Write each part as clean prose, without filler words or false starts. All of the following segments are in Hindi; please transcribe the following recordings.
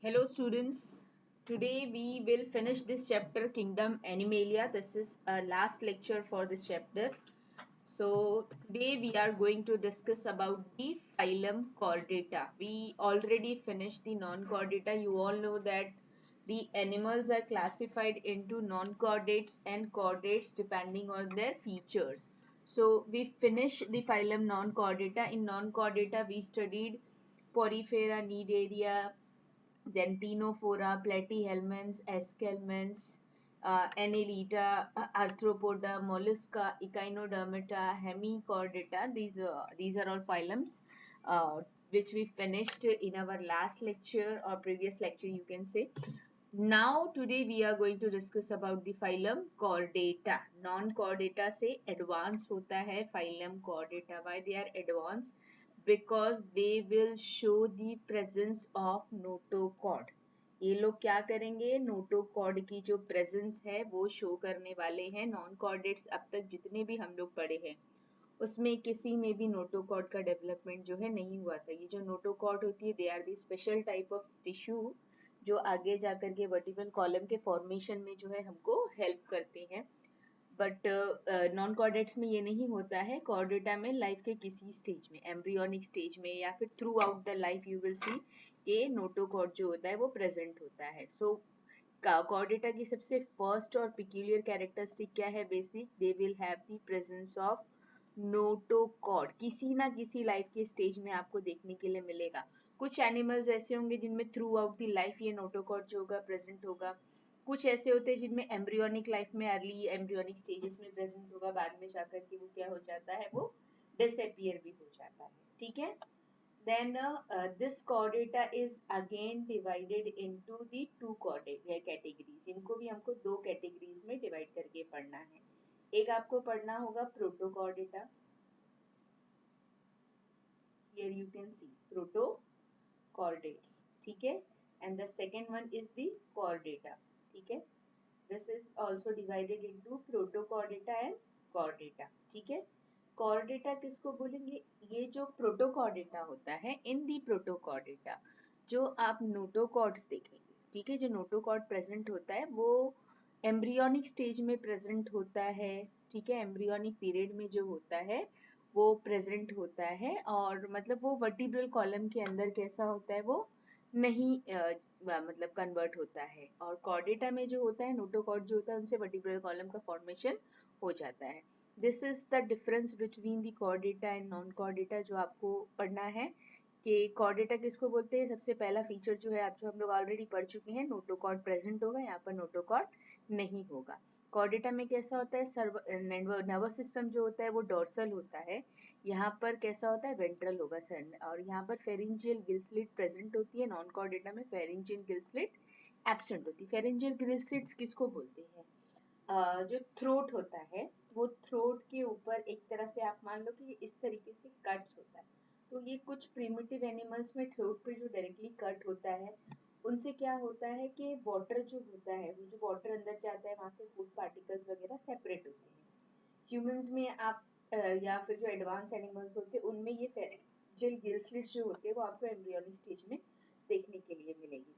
Hello students, today we will finish this chapter Kingdom Animalia. This is a last lecture for this chapter. So today we are going to discuss about the phylum Chordata. We already finished the non-chordata. You all know that the animals are classified into non-chordates and chordates depending on their features. So we finished the phylum non-chordata. In non-chordata we studied Porifera, Cnidaria, then Ctenophora, Platyhelminths, Esculents, Annelida, Arthropoda, Mollusca, Echinodermata, Hemichordata. These are all phylums which we finished in our last lecture or previous lecture, you can say. Now today we are going to discuss about the phylum Chordata. Non-chordata से advanced होता है phylum Chordata. Why they are advanced? Because they will show the presence of notochord. ये लोग क्या करेंगे? नोटोकॉर्ड की जो प्रेजेंस है वो शो करने वाले हैं. नॉन कॉर्डेट्स अब तक जितने भी हम लोग पढ़े हैं उसमें किसी में भी नोटोकॉर्ड का डेवलपमेंट जो है नहीं हुआ था. ये जो नोटोकॉर्ड होती है they are the special type of tissue जो आगे जाकर के वर्टिब्रल कॉलम के फॉर्मेशन में जो है हमको हेल्प करते हैं. बट नॉन कॉर्डेट्स में ये नहीं होता है. कॉर्डेटा में लाइफ के किसी स्टेज में, एम्ब्रियोनिक स्टेज में या फिर through out the life you will see कि नोटोकॉर्ड जो होता है वो प्रेजेंट होता है. सो कॉर्डेटा की सबसे फर्स्ट और पिक्यूलियर कैरेक्टरिस्टिक क्या है? Basic, they will have the presence of notochord. किसी ना किसी लाइफ के स्टेज में आपको देखने के लिए मिलेगा. कुछ एनिमल्स ऐसे होंगे जिनमें थ्रू आउट द लाइफ ये नोटोकॉर्ड जो होगा प्रेजेंट होगा. कुछ ऐसे होते हैं जिनमें एम्ब्रियोनिक लाइफ में अर्ली एम्ब्रियोनिक स्टेजेस में प्रेजेंट होगा, बाद में जाकर के वो क्या हो जाता है, वो डिसअपियर भी हो जाता है. ठीक है. Then this chordata is again divided into the two chordate categories. इनको भी हमको दो categories में divide करके पढ़ना है. एक आपको पढ़ना होगा Protochordata. Here you can see protochordates. ठीक है. And the second one is the chordata. ठीक है. This is also divided into protochordata and chordata. ठीक है. कॉर्डेटा किसको बोलेंगे? ये जो प्रोटोकॉर्डेटा होता है, इन दी प्रोटोकॉर्डेटा जो आप नोटोकॉर्ड्स देखेंगे, ठीक है, जो नोटोकॉर्ड प्रेजेंट होता है वो एम्ब्रियोनिक स्टेज में प्रेजेंट होता है. ठीक है. एम्ब्रियोनिक पीरियड में जो होता है वो प्रेजेंट होता है और मतलब वो वर्टिब्रल कॉलम के अंदर कैसा होता है, वो नहीं मतलब कन्वर्ट होता है. और कॉर्डेटा में जो होता है, नोटोकॉर्ड जो होता है, उनसे वर्टिब्रल कॉलम का फॉर्मेशन हो जाता है. This is the difference between the Chordata and non Chordata जो आपको पढ़ना है कि कॉर्डेटा किसको बोलते हैं. सबसे पहला फीचर जो है आप जो हम लोग ऑलरेडी पढ़ चुके हैं, नोटोकॉर्ड प्रेजेंट होगा, यहाँ पर नोटोकॉर्ड नहीं होगा. कॉर्डेटा में कैसा होता है, नर्वस सिस्टम जो होता है वो डोर्सल होता है, यहाँ पर कैसा होता है, वेंट्रल होगा सर. और यहाँ पर फेरिंजियल गिल स्लिट प्रेजेंट होती है. नॉन कॉर्डेटा में फेरिंजियल गिल स्लिट एब्सेंट होती है. फेरिंजियल गिल स्लिट्स किसको बोलते हैं? जो थ्रोट होता है वो थ्रोट के ऊपर एक तरह से आप मान लो कि इस तरीके से कट्स होता है. तो ये कुछ प्रिमिटिव एनिमल्स में थ्रोट पे जो डायरेक्टली कट होता है उनसे क्या होता है कि वाटर जो होता है, वो जो वाटर अंदर जाता है वहां से फूड पार्टिकल्स वगैरह सेपरेट होते हैं. ह्यूमंस में आप या फिर जो एडवांस एनिमल्स होते हैं उनमें ये फेरिंजियल गिल स्लिट्स जो होते हैं वो आपको एम्ब्रियोनिक स्टेज में देखने के लिए मिलेगी.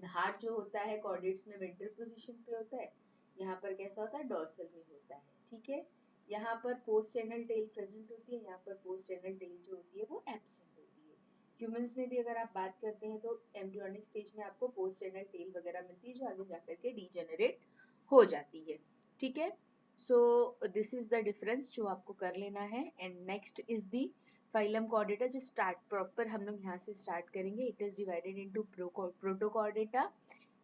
हार्ट जो होता है कॉर्डेट्स में वेंट्रल पोजीशन पे होता है, यहाँ पर कैसा होता है, डोर्सल में होता है. ठीक है. यहाँ पर पोस्ट एनल टेल प्रेजेंट होती है, यहाँ पर पोस्ट एनल टेल जो होती है वो एब्सेंट होती है. ह्यूमंस में भी अगर आप बात करते हैं तो एम्ब्रियोनिक स्टेज में आपको पोस्ट एनल टेल वगैरह मिलती है जो आगे जाकर के डीजेनरेट हो जाती है. ठीक है. So this is the difference जो आपको कर लेना है. And next is the phylum Chordata जो स्टार्ट प्रॉपर हम लोग यहाँ से स्टार्ट करेंगे. It is divided into Protochordata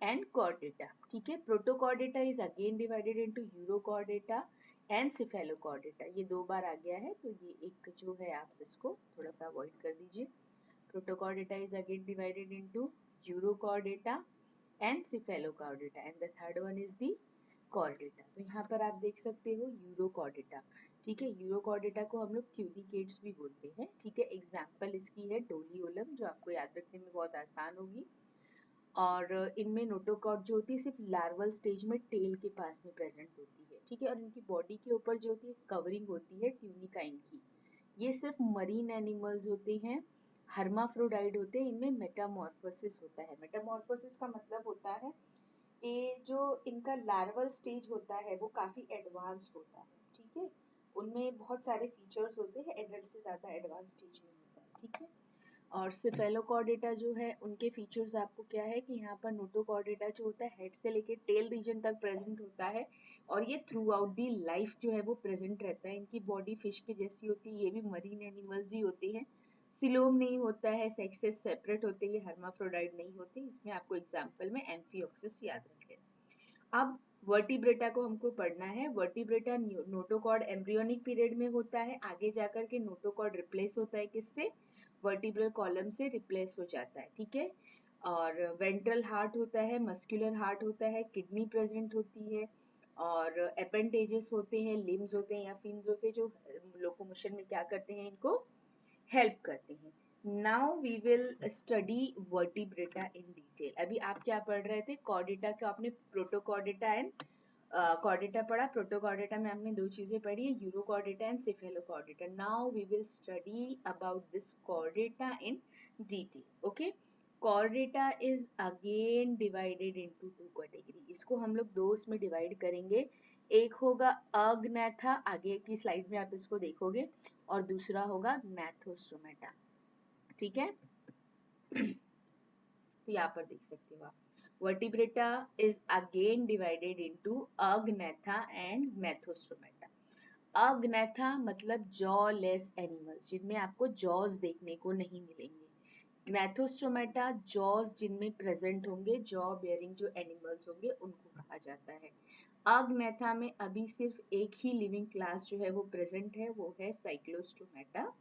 and Chordata. ठीक है. Protochordata is again divided into urochordata and cephalochordata. ये दो बार आ गया है तो ये एक जो है आप इसको थोड़ा सा अवॉइड कर दीजिए. Protochordata is again divided into urochordata and cephalochordata and the third one is the Chordata. तो यहाँ पर आप देख सकते हो यूरोकॉर्डेटा. ठीक है. यूरोकॉर्डेटा को हम लोग ट्यूनिकेट्स भी बोलते हैं. ठीक है. एग्जाम्पल इसकी है डोलियोलम जो आपको याद रखने में बहुत आसान होगी. और इनमें नोटोकॉर्ड जो होती है सिर्फ लार्वल स्टेज में टेल के पास में प्रेजेंट होती है. ठीक है. और इनकी बॉडी के ऊपर जो होती है कवरिंग होती है ट्यूनिकाइन की. ये सिर्फ मरीन एनिमल्स होते हैं हर्माफ्रोडाइट होते हैं, इनमें मेटामॉर्फोसिस होता है। मेटामॉर्फोसिस का मतलब होता है कि जो इनका लार्वल स्टेज होता है वो काफी एडवांस होता है, ठीक है। उनमें बहुत सारे फीचर्स होते हैं, एडल्ट से ज्यादा एडवांस स्टेज में होता है, ठीक है। और सिफेलोकॉर्डेटा जो है उनके फीचर्स आपको क्या है कि यहाँ पर नोटोकॉर्डेटा जो होता है हेड से लेके टेल रीजन तक प्रेजेंट होता है, और ये थ्रू आउट दी लाइफ जो है वो प्रेजेंट रहता है। इनकी बॉडी फिश की जैसी होती है, ये भी मरीन एनिमल्स ही होते हैं। सिलोम नहीं होता है, सेक्सेस सेपरेट होते हैं, हर्माफ्रोडाइट नहीं होते। इसमें आपको एग्जाम्पल में एम्फियोक्सिस याद रख लेना। अब वर्टिब्रेटा को हमको पढ़ना है। वर्टिब्रेटा नोटोकॉर्ड एम्ब्रियोनिक पीरियड में होता है, आगे जाकर के नोटोकॉर्ड रिप्लेस होता है किससे, वर्टिब्रल कॉलम से रिप्लेस हो जाता है, ठीक है। और वेंट्रल हार्ट होता है, मस्कुलर हार्ट होता है, किडनी प्रेजेंट होती है, और एपेंडेजेस होते हैं, लिम्स होते हैं या फिन्स होते हैं जो लोकोमोशन में क्या करते हैं, इनको हेल्प करते हैं। Now we will study vertebrata in detail. अभी आप क्या पढ़ रहे थे, कॉर्डेटा का आपने प्रोटोकॉर्डेटा एंड कॉर्डेटा पढ़ा। प्रोटोकॉर्डेटा में आपने दो चीजें पढ़ी है, urochordata and cephalochordata. Now we will study about this chordata in detail, okay. Chordata is again divided into two category. इसको हम लोग दो उसमें डिवाइड करेंगे। एक होगा अग्नैथा, आगे की स्लाइड में आप इसको देखोगे, और दूसरा होगा ग्नैथोस्टोमेटा, ठीक है। तो यहाँ पर देख सकते हो आप, Vertebrata is again divided into Agnatha and Gnathostomata. Agnatha मतलब जॉ लेस एनिमल्स, जिनमें आपको जॉज देखने को नहीं मिलेंगे। ग्नैथोस्टोमेटा जॉज जिनमें प्रेजेंट होंगे, जॉ बेयरिंग जो एनिमल्स होंगे उनको कहा जाता है। अग्नैथा में अभी सिर्फ एक ही लिविंग क्लास जो है वो प्रेजेंट है, वो है साइक्लोस्टोमेटा।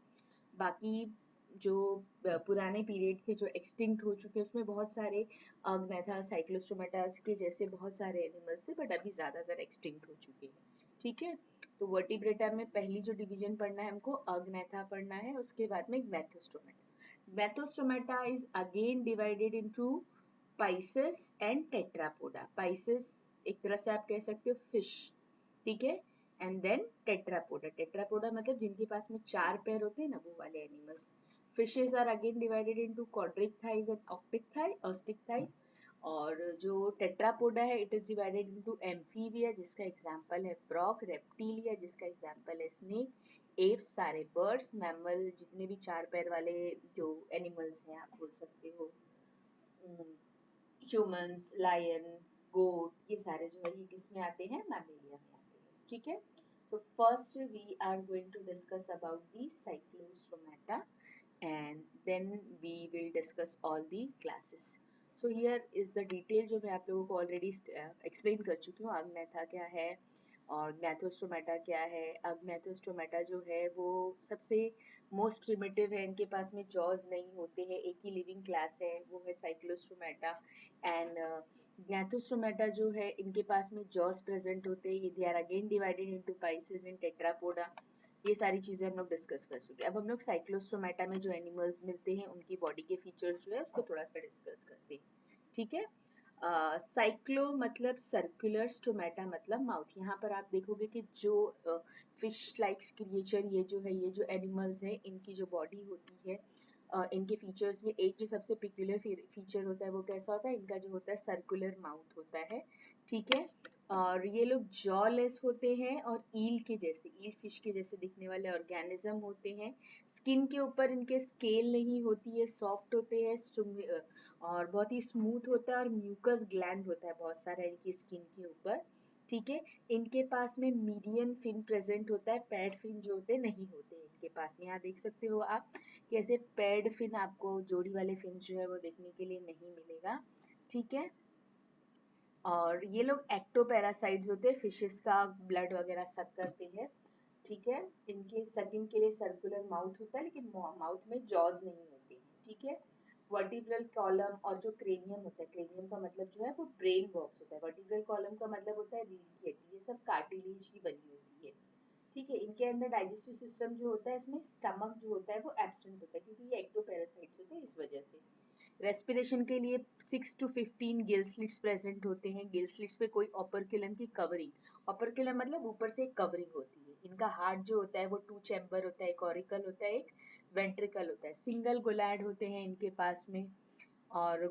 बाकी जो पुराने पीरियड थे जो एक्सटिंक्ट हो चुके हैं उसमें बहुत सारे अग्नैथा साइक्लोस्टोमेटास के जैसे बहुत सारे एनिमल्स थे, बट अभी ज्यादातर एक्सटिंक्ट हो चुके हैं, ठीक है। तो वर्टिब्रेटा में पहली जो डिवीजन पढ़ना है हमको, अग्नैथा पढ़ना है, उसके बाद में Gnathostomata. Gnathostomata is again divided into pisces and Tetrapoda. Pisces एक तरह से आप कह सकते हो फिश, ठीक है, एंड देन टेट्रापोडा। टेट्रापोडा मतलब जिनके पास में चार पैर होते हैं ना, वो वाले animals. Fishes are again divided into Chondrichthyes and ऑक्टिक थाई, ऑस्टिक थाई। और जो टेट्रापोडा है it is divided into Amphibia, जिसका एग्जांपल है फ्रॉग, रेप्टिलिया जिसका एग्जांपल है स्नेक, एप्स सारे बर्ड्स, मैमल जितने भी चार पैर वाले जो एनिमल्स हैं आप बोल सकते हो, ह्यूमंस, लायन, गोट, ये सारे जो है ये किस में आते हैं, मैमेलिया में आते हैं, ठीक है। So first we are going to discuss about the cyclostomata and then we will discuss all the classes. So here is the detail जो मैं आप लोगों को already explain कर चुकी हूँ। अग्नैथा क्या है और ग्नैथोस्टोमेटा क्या है। अग्नैथोस्टोमेटा जो है वो सबसे मोस्ट प्रिमिटिव है, इनके पास में जॉज नहीं होते हैं, एक ही लिविंग क्लास है, वो है साइक्लोस्टोमेटा। एंड ग्नैथोस्टोमेटा जो है इनके पास में जॉज प्रेजेंट होते हैं, they are again divided into pisces and tetrapoda. ये सारी चीजें हम लोग डिस्कस कर चुके हैं। अब हम लोग साइक्लोस्टोमेटा में जो एनिमल्स मिलते हैं उनकी बॉडी के फीचर्स जो है उसको थोड़ा सा डिस्कस करते हैं, ठीक है। साइक्लो मतलब सर्कुलर, स्टोमेटा मतलब माउथ। यहाँ पर आप देखोगे कि जो फिश लाइक्स क्रिएचर ये जो है, ये जो एनिमल्स है, इनकी जो बॉडी होती है, इनके फीचर्स में एक जो सबसे पिक्यूलर फीचर होता है वो कैसा होता है, इनका जो होता है सर्कुलर माउथ होता है, ठीक है। और ये लोग जॉलेस होते हैं और ईल के जैसे, ईल फिश के जैसे दिखने वाले ऑर्गेनिज्म होते हैं। स्किन के ऊपर इनके स्केल नहीं होती है, सॉफ्ट होते हैं और बहुत ही स्मूथ होता है, और म्यूकस ग्लैंड होता है बहुत सारा इनकी स्किन के ऊपर, ठीक है। इनके पास में मीडियन फिन प्रेजेंट होता है, पैड फिन जो होते नहीं होते इनके पास में। यहाँ देख सकते हो आप कैसे पैड फिन, आपको जोड़ी वाले फिन जो है वो देखने के लिए नहीं मिलेगा, ठीक है। और ये लोग एक्टोपैरासाइट्स होते हैं, फिशेस का ब्लड वगैरह सक करते हैं, ठीक है। इनके सकिंग के लिए सर्कुलर माउथ होता है, लेकिन माउथ में जॉज नहीं होते हैं, ठीक है। वर्टिब्रल कॉलम और जो क्रेनियम होता है, क्रेनियम का मतलब जो है वो ब्रेन बॉक्स होता है, वर्टिब्रल कॉलम का मतलब होता है रीढ़ की हड्डी, ये सब कार्टिलेज की बनी होती है, ठीक है। इनके अंदर डाइजेस्टिव सिस्टम जो होता है, इसमें स्टमक जो होता है वो एब्सेंट होता है, क्योंकि ये एक्टोपैरासाइट्स होते हैं इस वजह से। रेस्पिरेशन के लिए 6 to 15 गिल स्लिट्स प्रेजेंट होते हैं। गिल स्लिट्स पे कोई ऑपरक्यूलम की कवरिंग, ऑपरक्यूलम मतलब ऊपर से एक कवरिंग होती है। इनका हार्ट जो होता है वो 2 चैम्बर होता है, एक ऑरिकल होता है, एक वेंट्रिकल होता है, सिंगल गोलैड होते हैं इनके पास में, और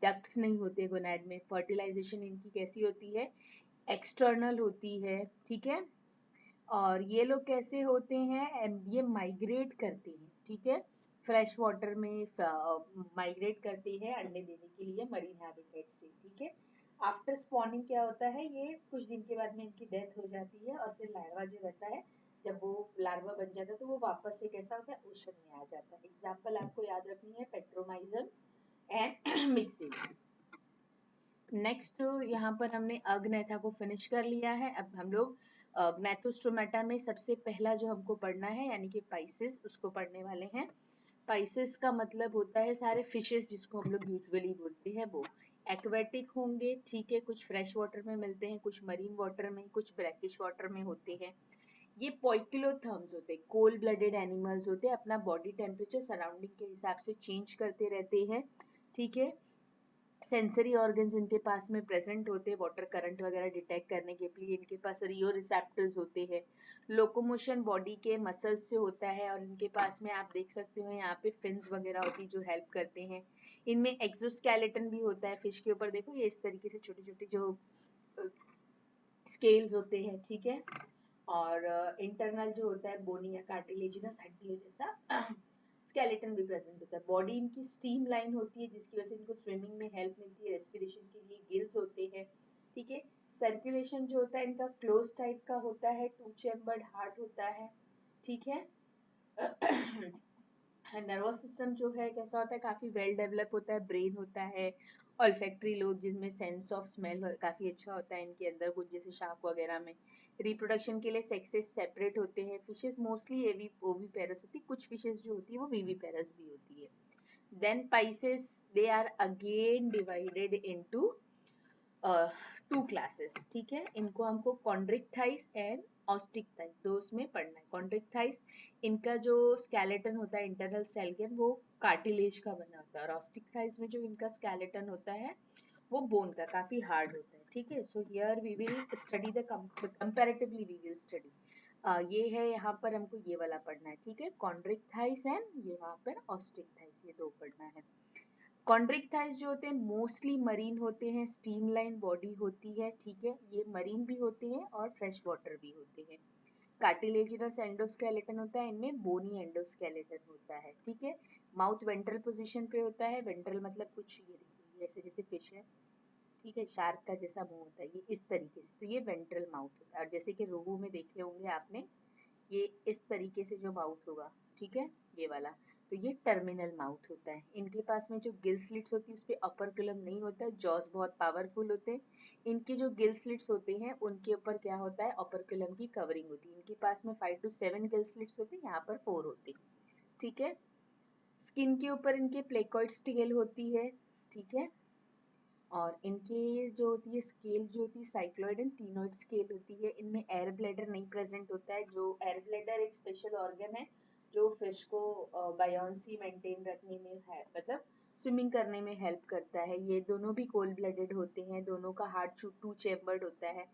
डक्ट्स नहीं होते गोनैड में। फर्टिलाइजेशन इनकी कैसी होती है, एक्सटर्नल होती है, ठीक है। और ये लोग कैसे होते हैं, ये माइग्रेट करते हैं, ठीक है, फ्रेश वाटर में माइग्रेट करते हैं अंडे देने के लिए मरीन हैबिटेट से, ठीक है। आफ्टर स्पॉनिंग क्या होता है, ये कुछ दिन के बाद में इनकी डेथ हो जाती है, और फिर लार्वा जो रहता है, जब वो लार्वा बन जाता है तो वो वापस से कैसा होता है, ओशन में आ जाता है। एग्जाम्पल आपको याद रखनी है, पेट्रोमाइजम एंड मिक्सिड। नेक्स्ट यहाँ पर हमने अग्नैथा को फिनिश कर लिया है। अब हम लोग ग्नैथोस्टोमेटा में सबसे पहला जो हमको पढ़ना है यानी कि पाइसेस, उसको पढ़ने वाले हैं। पाइसेस का मतलब होता है सारे फिशेस जिसको हम लोग यूजुअली बोलते हैं वो एक्वेटिक होंगे, ठीक है, कुछ फ्रेश वाटर में मिलते हैं, कुछ मरीन वाटर में, कुछ ब्रैकिश वाटर में होते हैं। ये पोइकिलोथर्म्स होते हैं, कोल्ड ब्लडेड एनिमल्स होते हैं, अपना बॉडी टेम्परेचर सराउंडिंग के हिसाब से चेंज करते रहते हैं, ठीक है। सेंसरी ऑर्गन्स इनके पास में प्रेजेंट होते हैं, वाटर करंट वगैरह डिटेक्ट करने के लिए इनके पास रियो रिसेप्टर्स होते हैं। लोकोमोशन बॉडी के मसल्स से होता है, और इनके पास में आप देख सकते हो यहाँ पे फिन्स वगैरह होती है जो हेल्प करते हैं। इनमें एक्सोस्केलेटन भी होता है, फिश के ऊपर देखो ये इस तरीके से छोटे छोटे जो स्केल्स होते हैं, ठीक है। और इंटरनल जो होता है बोनी या कार्टिलेजिनस हड्डियों जैसा स्केलेटन भी प्रेजेंट होता है। बॉडी इनकी स्ट्रीम लाइन होती है जिसकी वजह से इनको स्विमिंग में हेल्प मिलती है, रेस्पिरेशन के लिए गिल्स होते हैं, ठीक है। सर्कुलेशन जो होता है इनका क्लोज टाइप का होता है, टू चेम्बर्ड हार्ट होता है, ठीक है। नर्वस सिस्टम जो है कैसा होता है, काफी वेल डेवलप होता है, ब्रेन होता है, ऑल्फैक्टरी लोब जिसमें सेंस ऑफ स्मेल काफी अच्छा होता है इनके अंदर, कुछ जैसे शार्क वगैरह में। रिप्रोडक्शन के लिए सेक्सेस सेपरेट होते हैं। फिशेस मोस्टली ओविपेरस होती है, कुछ फिशेस जो होती है वो विविपेरस भी होती है। Then pisces they are again divided into two classes, ठीक है। इनको हमको कॉन्ड्रिक्टाइस एंड ऑस्टिक्टाइस दो उसमें पढ़ना है। कॉन्ड्रिक्टाइस इनका जो स्केलेटन होता है इंटरनल स्केलेटन वो कार्टिलेज का बना होता है, और ऑस्टिक्टाइस में जो इनका स्केलेटन होता है वो बोन का काफी हार्ड होता है, ठीक है। So here we will study the comparatively we will study ये है यहाँ पर हमको ये वाला पढ़ना है, ठीक है। कॉन्ड्रिक्टाइस एंड ये वहाँ पर ऑस्टिक्टाइस, ये दो पढ़ना है। कॉन्ड्रिक्टाइस जो होते हैं मोस्टली मरीन होते हैं, स्टीम लाइन बॉडी होती है, ठीक है। ये मरीन भी होते हैं और फ्रेश वाटर भी होते हैं। कार्टिलेजिनस एंडोस्केलेटन होता है, इनमें बोनी एंडोस्केलेटन होता है, ठीक है। माउथ वेंट्रल पोजीशन पे होता है, वेंट्रल मतलब कुछ ये ऐसे जैसे फिश है, ठीक है, शार्क का जैसा मुंह होता है ये इस तरीके से, तो ये वेंट्रल माउथ होता है। और जैसे कि रोहू में देखे होंगे आपने, ये इस तरीके से जो माउथ होगा, ठीक है, ये वाला, तो ये टर्मिनल माउथ होता है। इनके पास में जो गिल स्लिट्स होती है उस पे अपर किलम नहीं होता है, जॉस बहुत पावरफुल होते हैं। इनके जो गिल स्लिट्स होते हैं उनके ऊपर क्या होता है, अपर किलम की कवरिंग होती है। इनके पास में 5 to 7 गिल स्लिट्स होते हैं, यहाँ पर 4 होते हैं, ठीक है। स्किन के ऊपर इनके प्लेकॉइड स्केल होती है, ठीक है। और इनके जो होती है स्केल जो होती है साइक्लॉइड एंड क्लिनोइड स्केल होती है। इनमें एयर ब्लैडर नहीं प्रेजेंट होता है। जो एयर ब्लैडर एक स्पेशल ऑर्गन है जो फिश को बायोंसी मेंटेन रखने में है, मतलब स्विमिंग करने में हेल्प करता है। ये दोनों भी कोल्ड ब्लडेड होते हैं, दोनों का हार्ट टू चेम्बर्ड होता है।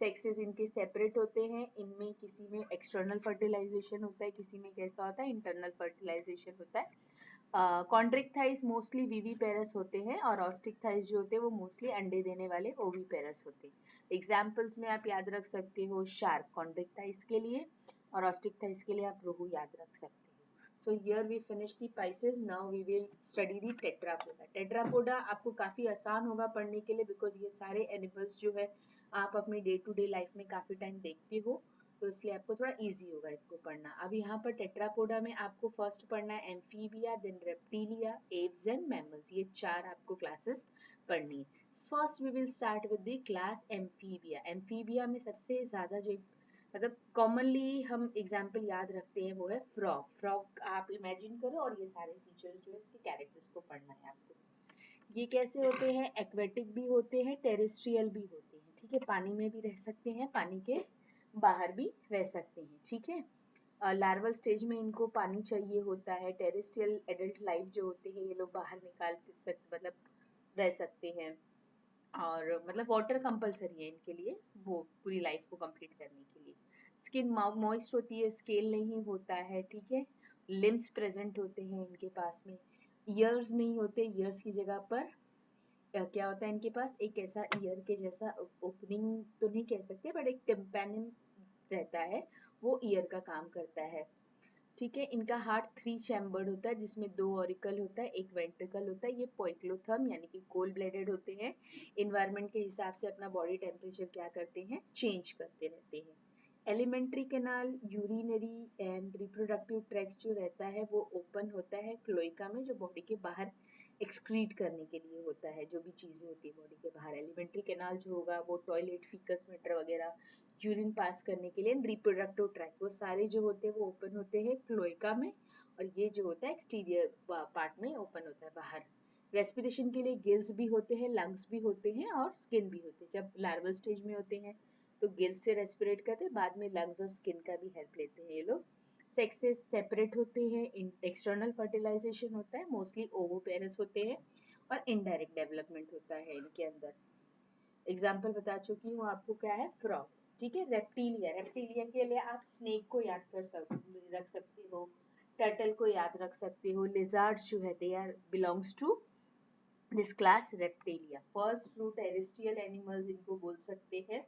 सेक्सेस इनके सेपरेट होते हैं। इनमें किसी में एक्सटर्नल फर्टिलाइजेशन होता है, किसी में कैसा होता है इंटरनल फर्टिलाइजेशन होता है। कॉन्ड्रिक्टाइस मोस्टली विविपेरस होते हैं, और ऑस्टिक्टाइस जो होते हैं वो मोस्टली अंडे देने वाले ओविपेरस होते हैं। एग्जाम्पल्स में आप याद रख सकते हो शार्क कॉन्ड्रिक्टाइस के लिए, और ऑस्टिक्टाइस के लिए आप रोहू याद रख सकते हो। So here we finish the pisces, now we will study the tetrapoda. Tetrapoda आपको काफी आसान होगा पढ़ने के लिए, बिकॉज ये सारे एनिमल्स जो है आप अपनी डे टू डे लाइफ में काफी टाइम देखते हो, तो इसलिए आपको थोड़ा इजी होगा इसको पढ़ना। अब यहाँ पर टेट्रापोडा में आपको फर्स्ट पढ़ना है amphibia, then reptilia, aves and mammals, ये चार आपको क्लासेस पढ़नी है। First we will start with the class amphibia. Amphibia में सबसे ज्यादा जो मतलब कॉमनली हम एग्जाम्पल याद रखते हैं वो है फ्रॉग। फ्रॉग आप इमेजिन करो, और ये सारे फीचर्स जो है इसके कैरेक्टर्स को पढ़ना है आपको। ये कैसे होते हैं, एक्वेटिक भी होते हैं, टेरेस्ट्रियल भी होते हैं, ठीक है। पानी में भी रह सकते हैं, पानी के बाहर भी रह सकते हैं, ठीक है। लार्वल स्टेज में इनको पानी चाहिए होता है। टेरेस्ट्रियल एडल्ट लाइफ जो होते हैं ये लोग बाहर निकाल सकते मतलब रह सकते हैं, और मतलब वाटर कंपलसरी है इनके लिए वो पूरी लाइफ को कंप्लीट करने के लिए। स्किन मॉइस्ट होती है, स्केल नहीं होता है, ठीक है। लिम्स प्रेजेंट होते हैं इनके पास में, ईयर्स नहीं होते, ईयर्स की जगह पर क्या होता है इनके पास, एक ऐसा ईयर के जैसा ओपनिंग तो नहीं कह सकते बट एक टिम्पैनियम रहता है, वो ईयर का काम करता है। ठीक है, इनका हार्ट 3 चैम्बर्ड होता है जिसमें 2 ऑरिकल होता है, एक वेंट्रिकल होता है। ये पोइक्लोथर्म यानी कि कोल्ड ब्लडेड होते हैं, इन्वायरमेंट के हिसाब से अपना बॉडी टेम्परेचर क्या करते हैं, चेंज करते रहते हैं। Alimentary canal, urinary and reproductive tract जो रहता है वो ओपन होता है क्लोइका में, जो बॉडी के बाहर एक्सक्रीट करने के लिए होता है, जो भी चीजें होती है बॉडी के बाहर। एलिमेंट्री कैनाल जो होगा वो टॉयलेट, फीकस मैटर वगैरह, यूरिन पास करने के लिए। रिप्रोडक्टिव ट्रैक्ट वो सारे जो होते हैं वो ओपन होते हैं क्लोइका में, और ये जो होता है एक्सटीरियर पार्ट में ओपन होता है बाहर। रेस्पिरेशन के लिए गिल्स भी होते हैं, लंग्स भी होते हैं और स्किन भी होते हैं। जब लार्वल स्टेज में होते हैं तो गिल्स से रेस्पिरेट करते हैं, बाद में लंग्स और स्किन का भी हेल्प लेते हैं ये लोग। सेक्सेस सेपरेट होते हैं, एक्सटर्नल फर्टिलाइजेशन होता है, मोस्टली ओवोपेरस होते हैं, और इनडायरेक्ट डेवलपमेंट होता है इनके अंदर। एग्जाम्पल बता चुकी हूँ आपको, क्या है, फ्रॉग। ठीक है, रेप्टीलिया, रेप्टीलिया के लिए आप स्नेक को याद रख सकते हो, टर्टल को याद रख सकते हो, लिजार्ड्स जो है they are belongs to this class reptilia. First true terrestrial animals इनको बोल सकते हैं।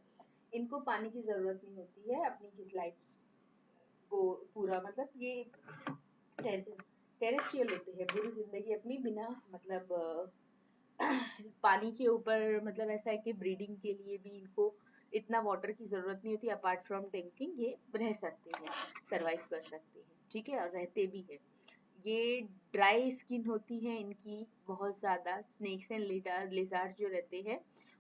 इनको पानी की जरूरत नहीं होती है अपनी किस लाइफ को पूरा, मतलब ये टेरेस्ट्रियल होते हैं, पूरी जिंदगी अपनी बिना मतलब पानी के ऊपर, मतलब ऐसा है कि ब्रीडिंग के लिए भी इनको इतना वाटर की जरूरत नहीं होती, अपार्ट फ्रॉम ड्रिंकिंग ये रह सकते हैं, सरवाइव कर सकते हैं। ठीक है, और रहते भी है। ये ड्राई स्किन होती है इनकी बहुत ज्यादा। स्नेक्स एंड लिजार्ड जो रहते हैं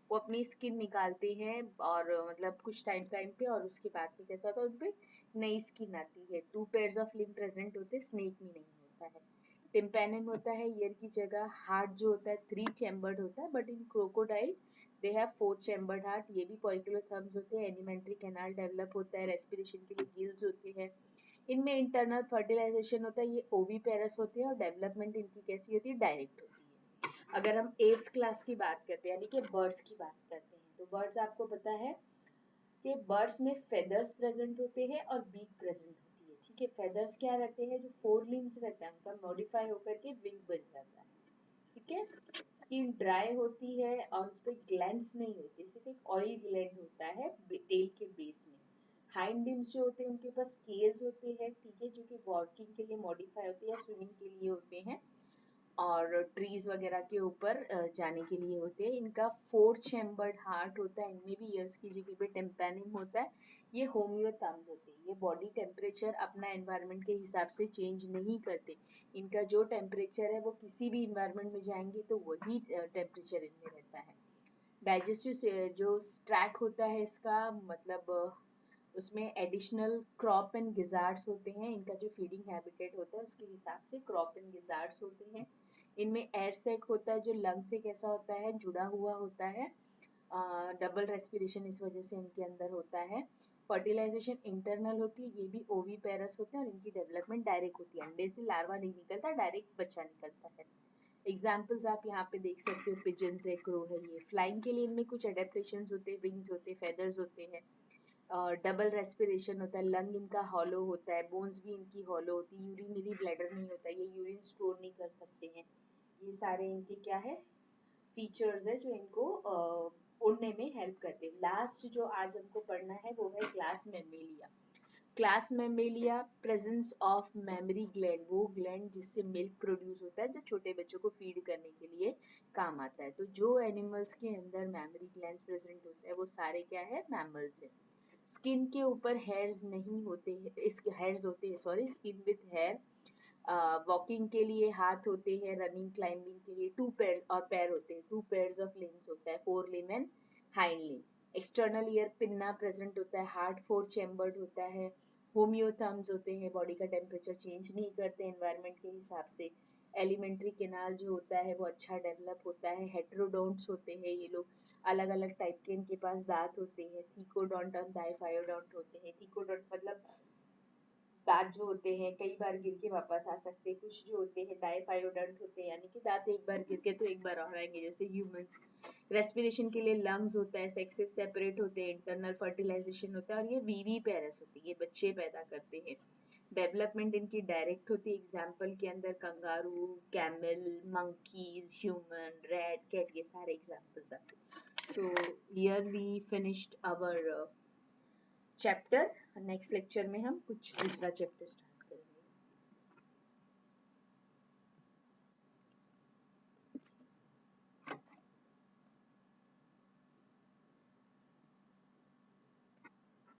वो अपनी स्किन निकालते हैं और मतलब कुछ टाइम पे, और उसके बाद में कैसा होता है उनपे नई स्किन आती है। 2 पेयर्स ऑफ लिम्ब प्रेजेंट होते हैं, स्नेक में नहीं होता है। टिम्पैनम होता है ईयर की जगह। हार्ट जो होता है 3 चैम्बर्ड होता है, but in crocodile they have 4 chambered heart. ये भी पॉइक्लोथर्म्स होते हैं। एलिमेंट्री कैनाल डेवलप होता है, रेस्पिरेशन के लिए गिल्स होते हैं। इनमें इंटरनल फर्टिलाइजेशन होता है, ये ओवीपेरस होते हैं, और डेवलपमेंट इनकी कैसी होती है, डायरेक्ट होती है। अगर हम एव्स क्लास की बात करते हैं यानी कि बर्ड्स की बात करते हैं, तो बर्ड्स आपको पता है कि बर्ड्स में फेदर्स प्रेजेंट होते हैं और बीक प्रेजेंट होती है। ठीक है, फेदर्स क्या रहते हैं, जो 4 लिम्स रहता है उनका मॉडिफाई होकर के विंग बन जाता है। ठीक है, स्किन ड्राई होती है और उस पर ग्लैंड्स नहीं होते, सिर्फ एक ऑयल ग्लैंड होता है टेल के बेस में। हाइंड लिम्स जो होते हैं उनके पास स्केल्स होते हैं, ठीक है, जो कि वॉकिंग के लिए मॉडिफाई होते हैं या स्विमिंग के लिए होते हैं, और ट्रीज वगैरह के ऊपर जाने के लिए होते हैं। इनका 4 चैम्बर्ड हार्ट होता है, इनमें भी ईयर्स की जगह पे टेम्पैनिम होता है। ये होम्योथर्म्स होते हैं, ये बॉडी टेम्परेचर अपना एनवायरनमेंट के हिसाब से चेंज नहीं करते। इनका जो टेम्परेचर है वो किसी भी इन्वायरमेंट में जाएंगे तो वही टेम्परेचर इनमें रहता है। डाइजेस्टिव जो ट्रैक होता है इसका, मतलब उसमें एडिशनल क्रॉप एंड गिजार्ड्स होते हैं। इनका जो फीडिंग हैबिटेट होता है उसके हिसाब से क्रॉप एंड गिजार्ड्स होते हैं। इनमें एयर सैक होता है जो लंग से कैसा होता है, जुड़ा हुआ होता है। डबल रेस्पिरेशन इस वजह से इनके अंदर होता है। फर्टिलाइजेशन इंटरनल होती है, ये भी ओवीपेरस होते हैं, और इनकी डेवलपमेंट डायरेक्ट होती है। अंडे से लार्वा नहीं निकलता, डायरेक्ट बच्चा निकलता है। एग्जाम्पल्स आप यहाँ पे देख सकते हो, पिजन है, क्रो है। ये फ्लाइंग के लिए इनमें कुछ एडेप्टेशन होते हैं, विंग्स होते हैं, फेदर्स होते हैं, डबल रेस्पिरेशन होता है, लंग इनका हॉलो होता है, बोन्स भी इनकी हॉलो होती है, यूरिनरी ब्लैडर नहीं होता, ये यूरिन स्टोर नहीं कर सकते हैं। ये सारे इनके क्या है, फीचर्स है जो इनको उड़ने में हेल्प करते हैं। लास्ट जो आज हमको पढ़ना है वो है class Mammalia. Class Mammalia, presence of memory gland, वो ग्लैंड जिससे मिल्क प्रोड्यूस होता है, जो छोटे बच्चों को फीड करने के लिए काम आता है। तो जो एनिमल्स के अंदर मेमोरी ग्लैंड प्रेजेंट होता है वो सारे क्या है, मैमल्स है। स्किन के ऊपर हेयर्स नहीं होते हैं, इसके हेयर्स होते हैं, sorry, skin with hair. Walking के लिए हाथ होते हैं, रनिंग क्लाइंबिंग के लिए 2 पेयर्स और पैर होते हैं, 2 पेयर्स ऑफ लिम्स होता है, 4 limb and hind limb. External ear pinna present होता है, हार्ट 4 चैम्बर्ड होता है, होम्योथर्म्स होते हैं, बॉडी का टेम्परेचर चेंज नहीं करते एनवायरनमेंट के हिसाब से। एलिमेंट्री कैनाल जो होता है वो अच्छा डेवलप होता है। हेटेरोडोंट्स होते हैं ये लोग, अलग अलग टाइप के इनके पास दांत होते हैं। थीकोडोंट और डाइफायोडोंट होते हैं। थीकोडोंट मतलब दांत जो होते हैं कई बार गिर के वापस आ सकते हैं। कुछ जो होते हैं डाइफायोडोंट होते हैं, यानी कि दांत एक बार गिर के तो एक बार और आएंगे, जैसे ह्यूमंस। रेस्पिरेशन के लिए लंग्स होता है, सेक्सेस सेपरेट होते हैं, इंटरनल फर्टिलाइजेशन होता है, और ये वीवी पेरेंट्स होती है, ये बच्चे पैदा करते हैं। डेवलपमेंट इनकी डायरेक्ट होती है, एग्जाम्पल के अंदर kangaroo, camel, monkeys, human, rat, cat, ये सारे एग्जाम्पल्स आते हैं। So here we finished our chapter. Next lecture में हम कुछ दूसरा चैप्टर स्टार्ट